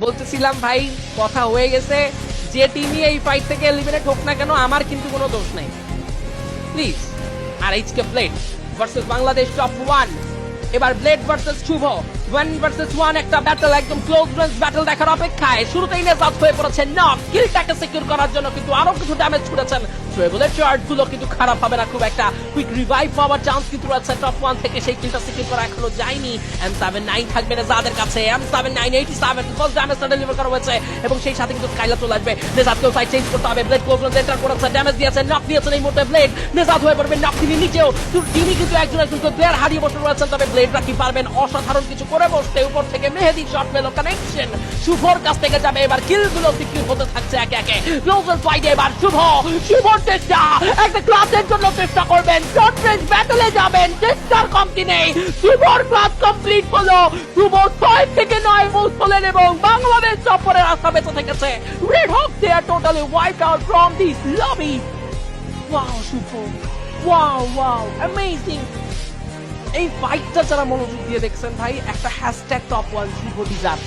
বলতেছিলাম ভাই, কথা হয়ে গেছে, যে টিমই এই ফাইট থেকে এলিমিনেট হোক না কেন আমার কিন্তু কোনো দোষ নাই, প্লিজ। আর HK blade versus Bangladesh top 1, এবার ব্লেড ভার্সেস শুভ 1 ভার্সেস 1 একটা ব্যাটল, একদম ক্লোজ রেঞ্জ ব্যাটল দেখার অপেক্ষায়। শুরুতেই নেজাত হয়ে পড়েছে নক, কিলটাকে সিকিউর করার জন্য কিন্তু আরো কিছু ড্যামেজ ছুড়েছেন। ট্রেবলের চার্জ গুলো কিন্তু খারাপ হবে না খুব একটা, কুইক রিভাইভ পাওয়ার চান্স কিন্তু রয়েছে টপ 1 থেকে, সেই কিলটা সিকিউর করা এখনো যায়নি। M79 থাকবে নেজাদের কাছে, M79 87 ফার্স্ট ড্যামেজটা ডেলিভার করা হয়েছে এবং সেই সাথে কিন্তু স্কাইলা চলে আসবে। নেজাতকেও সাইড চেঞ্জ করতে হবে, ব্লেড ক্লোজ রেঞ্জ এন্টার করেছে, ড্যামেজ দিয়েছে, নক দিয়েছেন এই মুহূর্তে ব্লেড। নেজাত হয়ে পড়বে নক, তিনি নিচেও, তিনি কিন্তু একজন প্লেয়ার হারিয়ে বসে রয়েছেন, তবে ব্লেডরা কি পারবেন অসাধারণ কিছু করে বসতে। উপর থেকে মেহেদি শট পেল, কানেকশন শুভর কাছ থেকে যাবে, এবার কিলগুলো সিকিউর হতে থাকছে একে একে। ক্লোজার ফাইটে এবার শুভর চেষ্টা, একটা ক্লাসের জন্য চেষ্টা করবেন, শর্ট রেঞ্জ ব্যাটলে যাবেন, চেষ্টার কমতি নেই। শুভর ক্লাস কমপ্লিট হলো, শুভ 6 থেকে 9 মুভ তোলেন এবং বাংলাদেশ সফরের আশা বেঁচে থেকেছে। Red hawk they are totally wiped out from this lobby. Wow Shubho, wow wow amazing. এই ফাইটটা যারা মনোযোগ দিয়ে দেখছেন ভাই, একটা হ্যাশট্যাগ টপ 1 শুভ ডিজার্ভ।